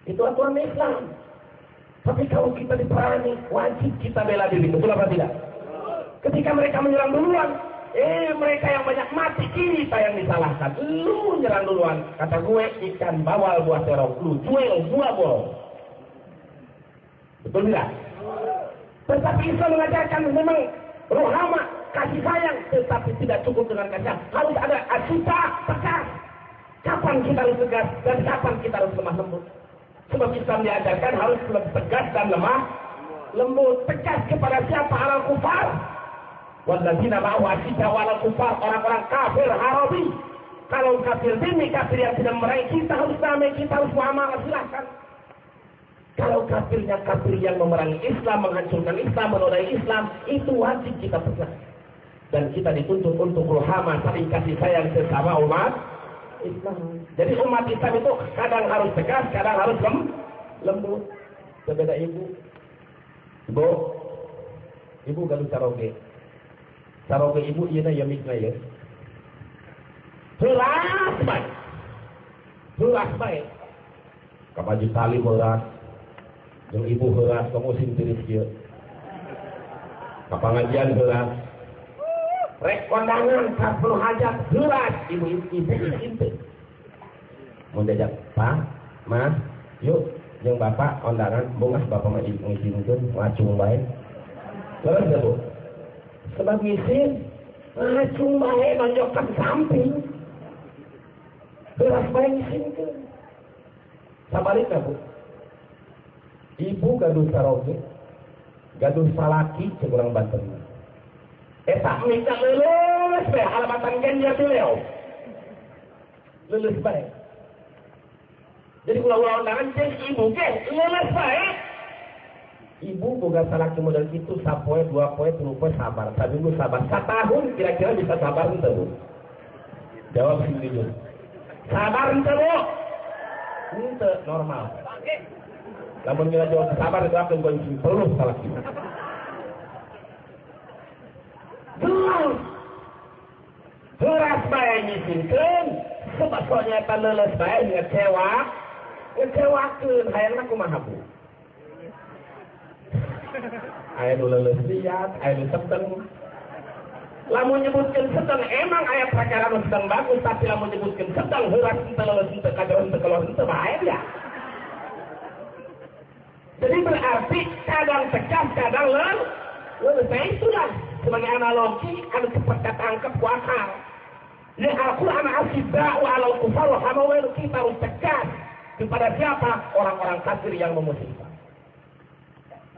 Itu aturan Islam. Tapi kalau kita diperangi, wajib kita bela diri. Betul apa tidak? Ketika mereka menyerang duluan, mereka yang banyak mati, kita yang disalahkan. Lu nyerang duluan. Kata gue, ikan bawal buah terong. Lu jual buah bol. Betul tidak? Tetapi Islam mengajarkan memang rohama, kasih sayang, tetapi tidak cukup dengan kasih sayang. Harus ada asita, tegas. Kapan kita harus tegas dan kapan kita harus lemah lembut? Sebab Islam diajarkan harus tegas dan lemah lembut. Tegas kepada siapa? Alal kufar. Walladzina ma'ahu asita walal kufar, orang-orang kafir harabi. Kalau kafir dini, kafir yang tidak memerangi kita harus damai, kita harus muamalah, silahkan. Kalau kafirnya kafir yang memerangi Islam, menghancurkan Islam, menodai Islam, itu wajib kita pegang. Dan kita dituntut untuk rohama, saling kasih sayang sesama umat Islam. Jadi umat Islam itu kadang harus tegas, kadang harus lembut. Berbeda ibu. Ibu galuh caroge. Caroge ibu ieu ya mikna ya. Helas bae. Kamaju tali helas. Yang ibu heras, kamu musim tiris dia. Kapangajian heras. Rek kondangan, kapal hajat heras. Ibu itu. Mau diajak, Pak, Mas, yuk, yang bapak kondangan, bungas bapak mau ngizinkan, ngacung baik. Terus ya bu, sebab ngizin, ngacung baik, nonjokkan samping. Heras baik ngizinkan. Sabarin ya bu. Ibu gaduh saroge, gaduh salaki sekurang banten. Tak minta lulus baik, alamatan ganjar beliau. Lulus baik. Jadi ulang-ulang undangan cek ibu ke, lulus baik. Ibu boga salaki model itu, 1 poe, 2 poe, 3 poe sabar. Saminggu sabar. 1 tahun kira-kira bisa sabar ente bu? Jawab sendiri. Sabar ente bu? Ente normal. Namun kita jawab sabar itu akan kunci perlu salah kita. Jelas Heras bae nyisimkeun, sebetulnya eta leuleus bae ngecewakeun, hayangna kumaha Bu? Aya nu leuleus liat, aya nu sedeng. Lamun nyebutkeun sedeng emang aya perkara nu sedeng bagus, tapi lamun nyebutkeun sedeng heras henteu leuleus henteu kajon henteu keluar henteu bae ya. Jadi berarti kadang tegas, kadang leuleus. Nah itulah sebagai analogi anu cepat ketangkep ku akal. Ya Al-Quran asyidda'u 'alal kufar rahamau, kita harus tegas kepada siapa? Orang-orang kafir yang memusuhi.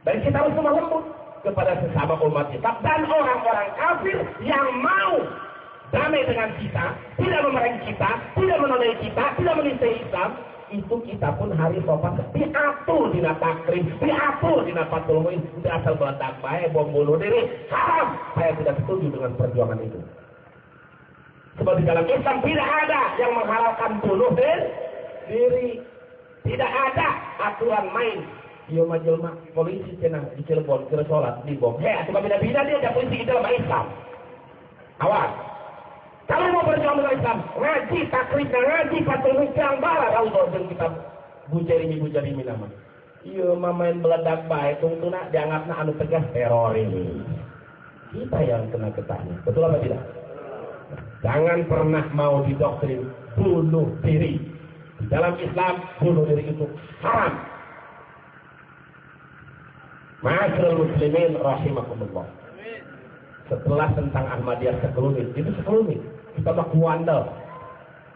Dan kita harus lemah lembut kepada sesama umat kita dan orang-orang kafir yang mau damai dengan kita, tidak memerangi kita, tidak menodai kita, tidak menistai Islam. Itu kita pun hari sopan diatur dina takrim, diatur dina fatul mu'in, tidak asal meledak baik, bom bunuh diri, haram. Saya tidak setuju dengan perjuangan itu. Sebab di dalam Islam tidak ada yang menghalalkan bunuh diri. Tidak ada aturan main. Iya majelma polisi cenah di Cirebon kira sholat di bom. Suka beda-beda dia ada polisi di dalam Islam. Awas. Kalau mau berjuang dengan Islam, ngaji takrib, ngaji fatul yang bala raudhah jeung kita bujarimi nama. Iya main meledak bae tungtuna dianggapna anu tegas teroris. Kita yang kena getahnya. Betul apa tidak? Jangan pernah mau didoktrin bunuh diri. Di dalam Islam bunuh diri itu haram. Ma'asyiral muslimin rahimakumullah. Setelah tentang Ahmadiyah sekelumit, itu sekelumit. Kita mah kuandel.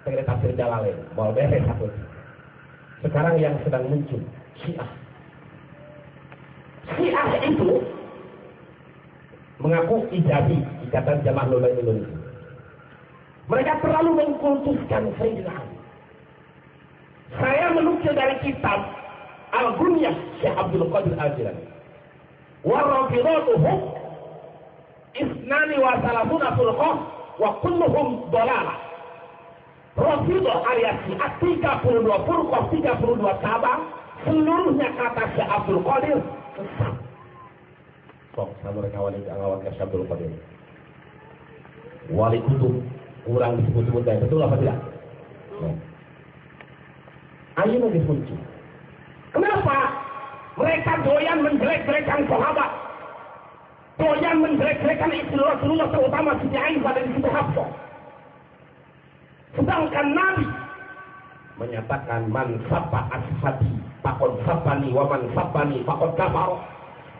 Tegere tafsir Jalalain, mau beres satu. Sekarang yang sedang muncul Syiah. Syiah itu mengaku ijabi, Ikatan Jamaah Ulama Indonesia. Mereka terlalu mengkultuskan Sayyidina Ali. Saya menukil dari kitab Al-Gunyah Syekh Abdul Qadir Al-Jilani. Warrafidatuhum isnani wa salasuna furqah wa kulluhum dalalah. Rafidah alias Syiah 32 furqah, 32 cabang, seluruhnya kata Syekh Abdul Qadir sesat. Sok sama kawan ini ngawal Syekh Abdul Qadir. Wali kutub kurang disebut-sebut dan betul apa tidak? Ayo lagi muncul. Kenapa? Mereka doyan menjelek-jelekan sahabat, doyan menjelek-jelekan istri Rasulullah, terutama Siti Aisyah dan Siti Hafsah. Sedangkan Nabi menyatakan man sabba ashabi faqad sabbani wa man sabbani faqad kafar.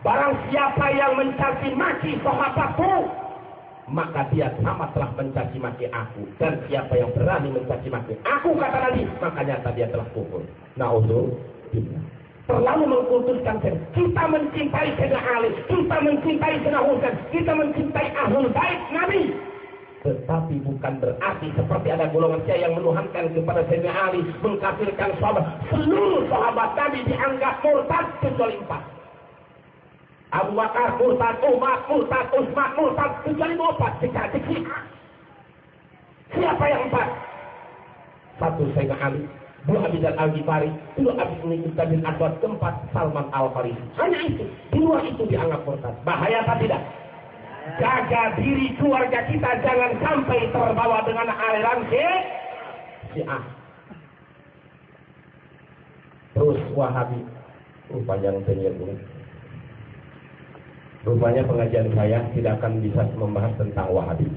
Barang siapa yang mencaci maki sahabatku, maka dia sama telah mencaci maki aku, dan siapa yang berani mencaci maki aku, kata Nabi, makanya dia telah kufur. Na'udzubillah. Terlalu mengkultuskan kita mencintai Sayyidina Ali, kita mencintai Sayyidina Husain, kita mencintai Ahlul Bait Nabi. Tetapi bukan berarti seperti ada golongan Syiah yang menuhankan kepada Sayyidina Ali, mengkafirkan sahabat. Seluruh sahabat Nabi dianggap murtad kecuali 4. Abu Bakar murtad, Umar murtad, Utsman murtad, kecuali 4 cek Syiah. Siapa yang 4? 1 Sayyidina Ali, 2 Abi Dzar Al-Ghifari, 3 Abi Musa bin Aswad, 4 Salman Al-Farisi. Hanya itu, di luar itu dianggap murtad. Bahaya apa tidak? Jaga diri keluarga kita jangan sampai terbawa dengan aliran Syiah. Terus Wahabi, panjang penyebut. Rupanya pengajian saya tidak akan bisa membahas tentang Wahabi.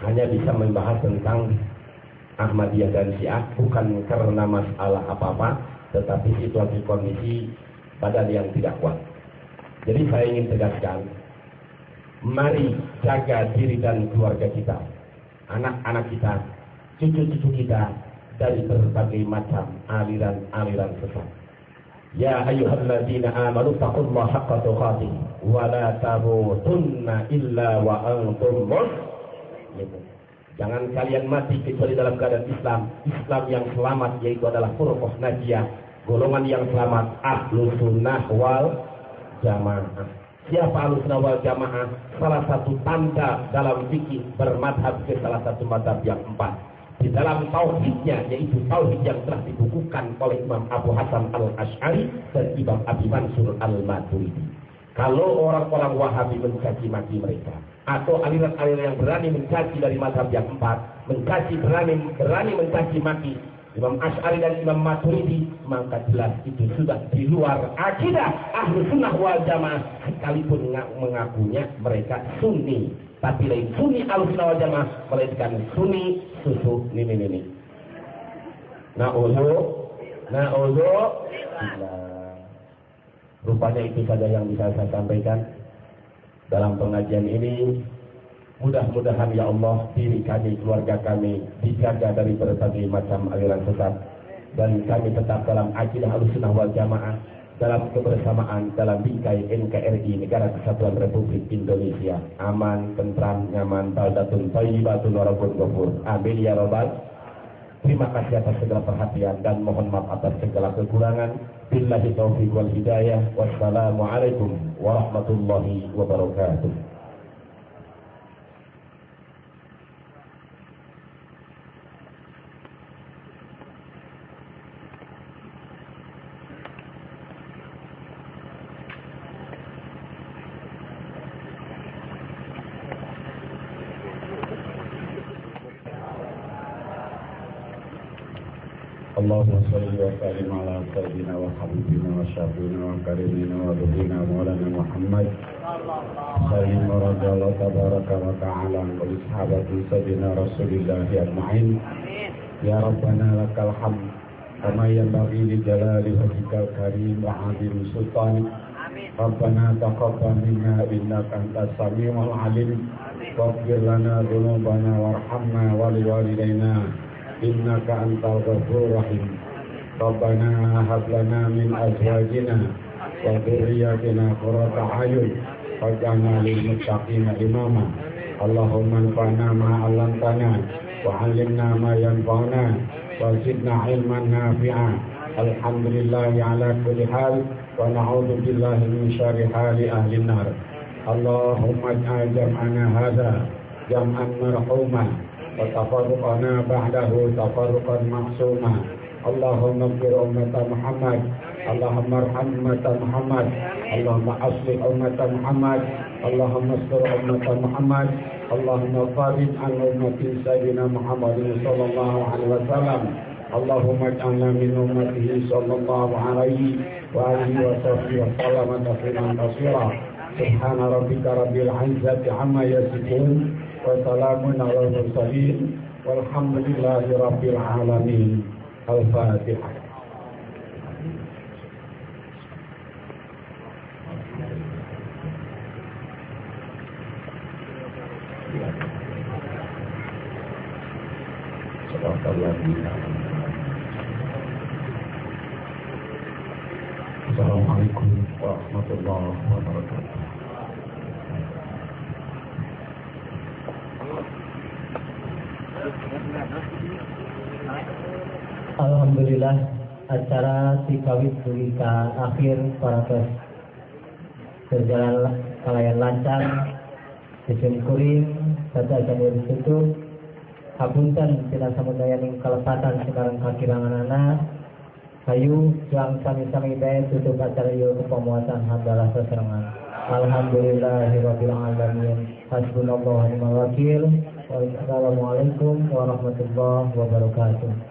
Hanya bisa membahas tentang Ahmadiyah dan Syiah, bukan karena masalah apa-apa, tetapi situasi kondisi badan yang tidak kuat. Jadi saya ingin tegaskan, mari jaga diri dan keluarga kita, anak-anak kita, cucu-cucu kita dari berbagai macam aliran-aliran sesat. Ya ayyuhalladzina amanu taqullaha haqqa tuqatih wa la tamutunna illa wa antum muslimun. Jangan kalian mati kecuali dalam keadaan Islam. Islam yang selamat yaitu adalah furqah najiyah, golongan yang selamat ahlus sunnah wal jamaah. Siapa ahlus sunnah wal jamaah? Salah satu tanda dalam fikih bermadhab ke salah satu madhab yang 4. Di dalam tauhidnya, yaitu tauhid yang telah dibukukan oleh Imam Abu Hasan Al-Asy'ari dan Imam Abi Mansur Al-Maturidi. Kalau orang-orang Wahabi mencaci maki mereka, atau aliran-aliran yang berani mencaci dari mazhab yang empat, berani mencaci maki Imam Asy'ari dan Imam Maturidi, maka jelas itu sudah di luar akidah Ahlus Sunnah wal Jamaah, sekalipun mengakunya mereka Sunni, tapi lain Sunni Ahlus Sunnah wal Jamaah, melainkan Sunni susu ini. Rupanya itu saja yang bisa saya sampaikan dalam pengajian ini. Mudah-mudahan ya Allah diri kami, keluarga kami dijaga dari berbagai macam aliran sesat, dan kami tetap dalam akidah Ahlussunnah wal Jamaah, dalam kebersamaan dalam bingkai NKRI, Negara Kesatuan Republik Indonesia. Aman, tentram, nyaman, baldatun thayyibatun wa rabbun ghafur. Amin ya rabbal. Terima kasih atas segala perhatian dan mohon maaf atas segala kekurangan. Billahi taufiq wal hidayah. Wassalamualaikum warahmatullahi wabarakatuh. Allahumma salli wa sallim ala sayyidina wa habibina wa syafiina wa karimina wa nabiyina maulana Muhammad sallim wa radiyallahu tabaraka wa ta'ala wa li sahabati sayyidina Rasulillahi ajma'in. Ya Rabbana lakal hamd kama yanbaghi li jalali wajhikal karim wa 'azim sultanik. Rabbana taqabbal minna innaka antas samiul 'alim waghfir lana dhunubana warhamna wa liwalidayna innaka antal ghafurur rahim. Rabbana hab lana min azwajina wa dhurriyyatina qurrata a'yun waj'alna lil muttaqina imama. Allahumma anfa'na ma 'allamtana wa 'allimna ma yanfa'una wa zidna 'ilman nafi'a. Alhamdulillahi 'ala kulli hal wa na'udzu billahi min syarri hali ahli nar. Allahumma ij'al jam'ana hadza jam'an marhuma wa tafarruqana ba'dahu tafarruqan ma'suma. Allahumma ighfir ummata Muhammad, Allahumma arham ummata Muhammad, Allahumma aslih ummata Muhammad, Allahumma astur ummata Muhammad, Allahumma fadid an ummati sayyidina Muhammadin sallallahu alaihi wasallam. Allahumma ij'alna min ummatihi sallallahu alaihi wa alihi wa sahbihi wa sallama tasliman katsira. Subhana rabbika rabbil izzati amma yasifun wa salamun alal mursalin walhamdulillahi rabbil alamin. Al-Fatihah. Assalamualaikum warahmatullahi wabarakatuh. Alhamdulillah, acara Tikawit Dulika akhir paratos berjalan kalayan lancar, sistem kuring, tata acara ditutup. Hapunten tina samudaya ning kalepatan sekarang kakirangan anak kayu yang sami-sami bae tutup acara ieu ku pamuatan hamdalah saserangan. Alhamdulillahirabbil alamin. Hasbunallahu wa ni'mal wakil. Wassalamualaikum warahmatullahi wabarakatuh.